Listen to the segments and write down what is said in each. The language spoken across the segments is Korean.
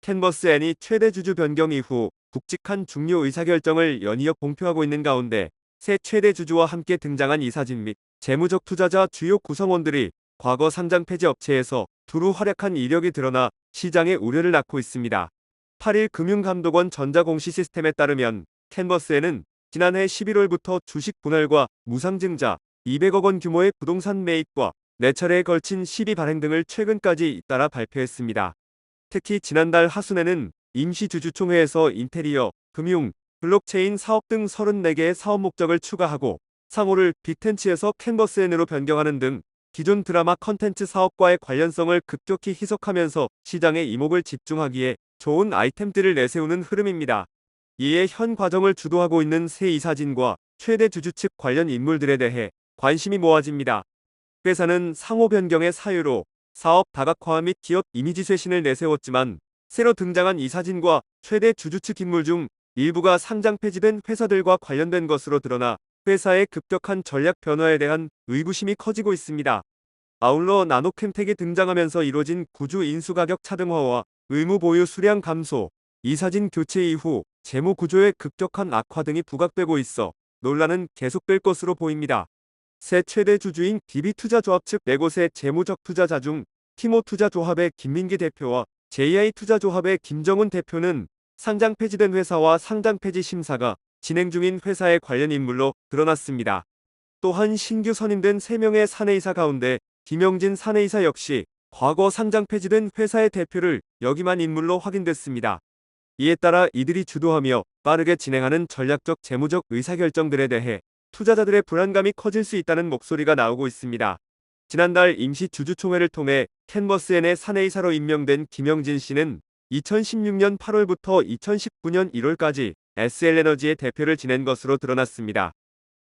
캔버스N이 최대 주주 변경 이후 굵직한 중요 의사결정을 연이어 공표하고 있는 가운데 새 최대 주주와 함께 등장한 이사진 및 재무적 투자자 주요 구성원들이 과거 상장 폐지 업체에서 두루 활약한 이력이 드러나 시장의 우려를 낳고 있습니다. 8일 금융감독원 전자공시 시스템에 따르면 캔버스N은 지난해 11월부터 주식 분할과 무상증자, 200억 원 규모의 부동산 매입과 4차례에 걸친 시비 발행 등을 최근까지 잇따라 발표했습니다. 특히 지난달 하순에는 임시주주총회에서 인테리어, 금융, 블록체인 사업 등 34개의 사업 목적을 추가하고 상호를 빅텐치에서 캔버스N으로 변경하는 등 기존 드라마 컨텐츠 사업과의 관련성을 급격히 희석하면서 시장의 이목을 집중하기에 좋은 아이템들을 내세우는 흐름입니다. 이에 현 과정을 주도하고 있는 새 이사진과 최대 주주 측 관련 인물들에 대해 관심이 모아집니다. 회사는 상호 변경의 사유로 사업 다각화 및 기업 이미지 쇄신을 내세웠지만 새로 등장한 이사진과 최대 주주 측 인물 중 일부가 상장 폐지된 회사들과 관련된 것으로 드러나 회사의 급격한 전략 변화에 대한 의구심이 커지고 있습니다. 아울러 나노캠텍이 등장하면서 이뤄진 구주 인수 가격 차등화와 의무 보유 수량 감소, 이사진 교체 이후 재무 구조의 급격한 악화 등이 부각되고 있어 논란은 계속될 것으로 보입니다. 새 최대 주주인 DB투자조합 측 4곳의 재무적 투자자 중 티모투자조합의 김민기 대표와 JI투자조합의 김정훈 대표는 상장 폐지된 회사와 상장 폐지 심사가 진행 중인 회사의 관련 인물로 드러났습니다. 또한 신규 선임된 3명의 사내이사 가운데 김영진 사내이사 역시 과거 상장 폐지된 회사의 대표를 역임한 인물로 확인됐습니다. 이에 따라 이들이 주도하며 빠르게 진행하는 전략적 재무적 의사결정들에 대해 투자자들의 불안감이 커질 수 있다는 목소리가 나오고 있습니다. 지난달 임시주주총회를 통해 캔버스N의 사내이사로 임명된 김영진 씨는 2016년 8월부터 2019년 1월까지 SL에너지의 대표를 지낸 것으로 드러났습니다.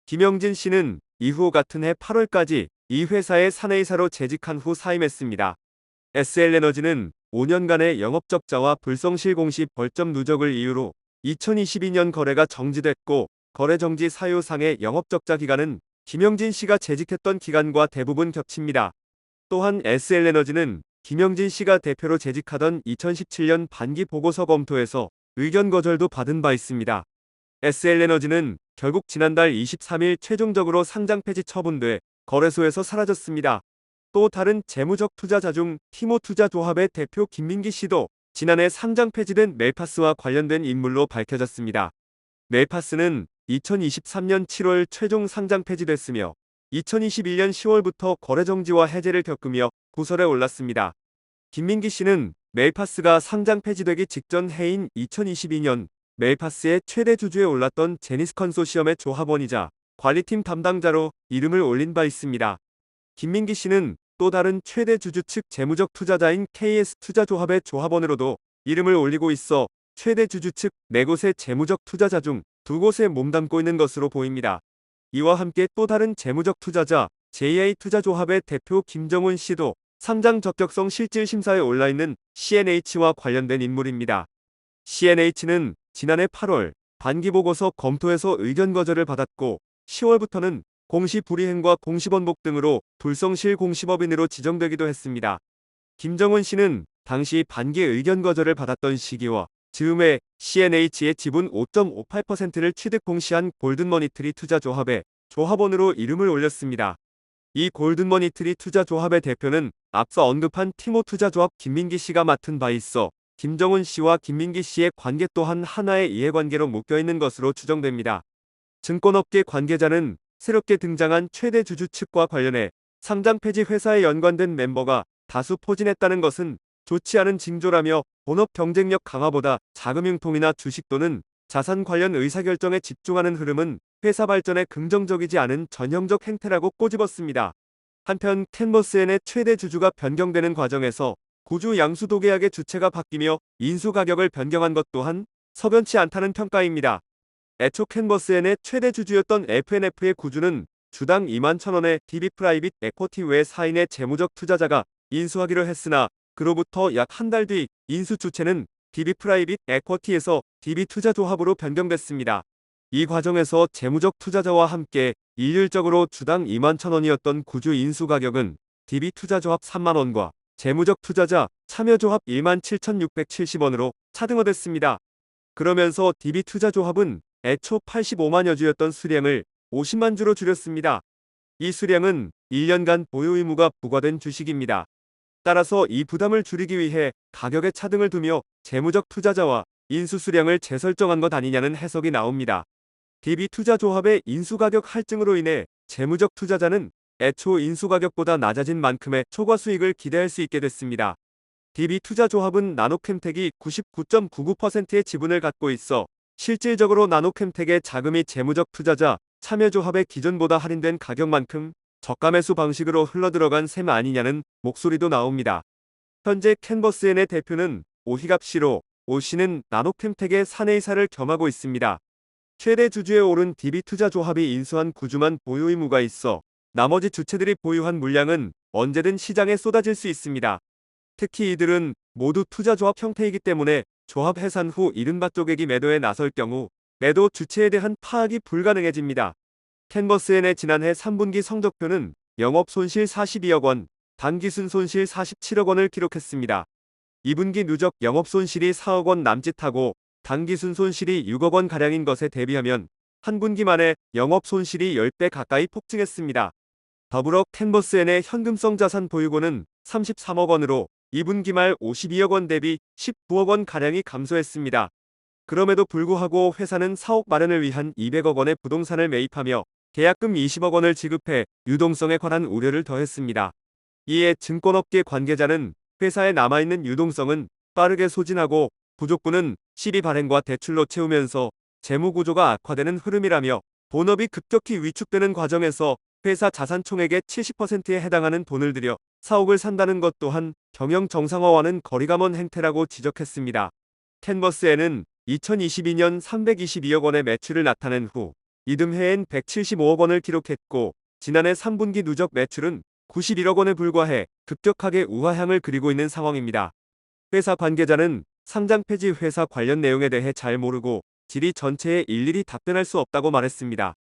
김영진 씨는 이후 같은 해 8월까지 이 회사의 사내이사로 재직한 후 사임했습니다. SL에너지는 5년간의 영업적자와 불성실 공시 벌점 누적을 이유로 2022년 거래가 정지됐고 거래정지 사유상의 영업적자 기간은 김영진 씨가 재직했던 기간과 대부분 겹칩니다. 또한 SL에너지는 김영진 씨가 대표로 재직하던 2017년 반기 보고서 검토에서 의견 거절도 받은 바 있습니다. SL에너지는 결국 지난달 23일 최종적으로 상장 폐지 처분돼 거래소에서 사라졌습니다. 또 다른 재무적 투자자 중 티모투자조합의 대표 김민기 씨도 지난해 상장 폐지된 멜파스와 관련된 인물로 밝혀졌습니다. 멜파스는 2023년 7월 최종 상장 폐지됐으며 2021년 10월부터 거래정지와 해제를 겪으며 구설에 올랐습니다. 김민기 씨는 멜파스가 상장 폐지되기 직전 해인 2022년 멜파스의 최대 주주에 올랐던 제니스 컨소시엄의 조합원이자 관리팀 담당자로 이름을 올린 바 있습니다. 김민기 씨는 또 다른 최대 주주 측 재무적 투자자인 KS투자조합의 조합원으로도 이름을 올리고 있어 최대 주주 측 4곳의 재무적 투자자 중 2곳에 몸담고 있는 것으로 보입니다. 이와 함께 또 다른 재무적 투자자 JI투자조합의 대표 김정훈 씨도 상장 적격성 실질 심사에 올라있는 CNH와 관련된 인물입니다. CNH는 지난해 8월 반기보고서 검토에서 의견 거절을 받았고 10월부터는 공시 불이행과 공시번복 등으로 불성실 공시법인으로 지정되기도 했습니다. 김정훈 씨는 당시 반기 의견 거절을 받았던 시기와 즈음에 CNH의 지분 5.58%를 취득 공시한 골든머니트리 투자조합의 조합원으로 이름을 올렸습니다. 이 골든머니트리 투자조합의 대표는 앞서 언급한 티모투자조합 김민기 씨가 맡은 바 있어 김정훈 씨와 김민기 씨의 관계 또한 하나의 이해관계로 묶여있는 것으로 추정됩니다. 증권업계 관계자는 새롭게 등장한 최대 주주 측과 관련해 상장 폐지 회사에 연관된 멤버가 다수 포진했다는 것은 좋지 않은 징조라며 본업 경쟁력 강화보다 자금융통이나 주식 또는 자산 관련 의사결정에 집중하는 흐름은 회사 발전에 긍정적이지 않은 전형적 행태라고 꼬집었습니다. 한편 캔버스N의 최대 주주가 변경되는 과정에서 구주 양수도계약의 주체가 바뀌며 인수 가격을 변경한 것 또한 석연치 않다는 평가입니다. 애초 캔버스N의 최대 주주였던 FNF의 구주는 주당 21,000원의 DB 프라이빗 에쿼티 외 4인의 재무적 투자자가 인수하기로 했으나 그로부터 약 한 달 뒤 인수 주체는 DB 프라이빗 에쿼티에서 DB투자조합으로 변경됐습니다. 이 과정에서 재무적 투자자와 함께 일률적으로 주당 21,000원이었던 구주 인수 가격은 DB투자조합 3만원과 재무적 투자자 참여조합 17,670원으로 차등어됐습니다. 그러면서 DB투자조합은 애초 85만여 주였던 수량을 50만 주로 줄였습니다. 이 수량은 1년간 보유 의무가 부과된 주식입니다. 따라서 이 부담을 줄이기 위해 가격에 차등을 두며 재무적 투자자와 인수 수량을 재설정한 것 아니냐는 해석이 나옵니다. DB투자조합의 인수가격 할증으로 인해 재무적 투자자는 애초 인수가격보다 낮아진 만큼의 초과 수익을 기대할 수 있게 됐습니다. DB투자조합은 나노캠텍이 99.99%의 지분을 갖고 있어 실질적으로 나노캠텍의 자금이 재무적 투자자 참여조합의 기존보다 할인된 가격만큼 저가 매수 방식으로 흘러들어간 셈 아니냐는 목소리도 나옵니다. 현재 캔버스엔의 대표는 오희갑 씨로 오 씨는 나노캠텍의 사내이사를 겸하고 있습니다. 최대 주주에 오른 DB투자조합이 인수한 구주만 보유 의무가 있어 나머지 주체들이 보유한 물량은 언제든 시장에 쏟아질 수 있습니다. 특히 이들은 모두 투자조합 형태이기 때문에 조합 해산 후 이른바 쪼개기 매도에 나설 경우 매도 주체에 대한 파악이 불가능해집니다. 캔버스엔의 지난해 3분기 성적표는 영업 손실 42억 원, 단기순 손실 47억 원을 기록했습니다. 2분기 누적 영업 손실이 4억 원 남짓하고 단기순 손실이 6억 원 가량인 것에 대비하면 한 분기 만에 영업 손실이 10배 가까이 폭증했습니다. 더불어 캔버스엔의 현금성 자산 보유고는 33억 원으로 2분기 말 52억 원 대비 19억 원 가량이 감소했습니다. 그럼에도 불구하고 회사는 사옥 마련을 위한 200억 원의 부동산을 매입하며 계약금 20억 원을 지급해 유동성에 관한 우려를 더했습니다. 이에 증권업계 관계자는 회사에 남아있는 유동성은 빠르게 소진하고 부족분은 시비 발행과 대출로 채우면서 재무구조가 악화되는 흐름이라며 본업이 급격히 위축되는 과정에서 회사 자산 총액의 70%에 해당하는 돈을 들여 사옥을 산다는 것 또한 경영 정상화와는 거리가 먼 행태라고 지적했습니다. 캔버스엔은 2022년 322억 원의 매출을 나타낸 후 이듬해엔 175억 원을 기록했고 지난해 3분기 누적 매출은 91억 원에 불과해 급격하게 우하향을 그리고 있는 상황입니다. 회사 관계자는 상장 폐지 회사 관련 내용에 대해 잘 모르고 질의 전체에 일일이 답변할 수 없다고 말했습니다.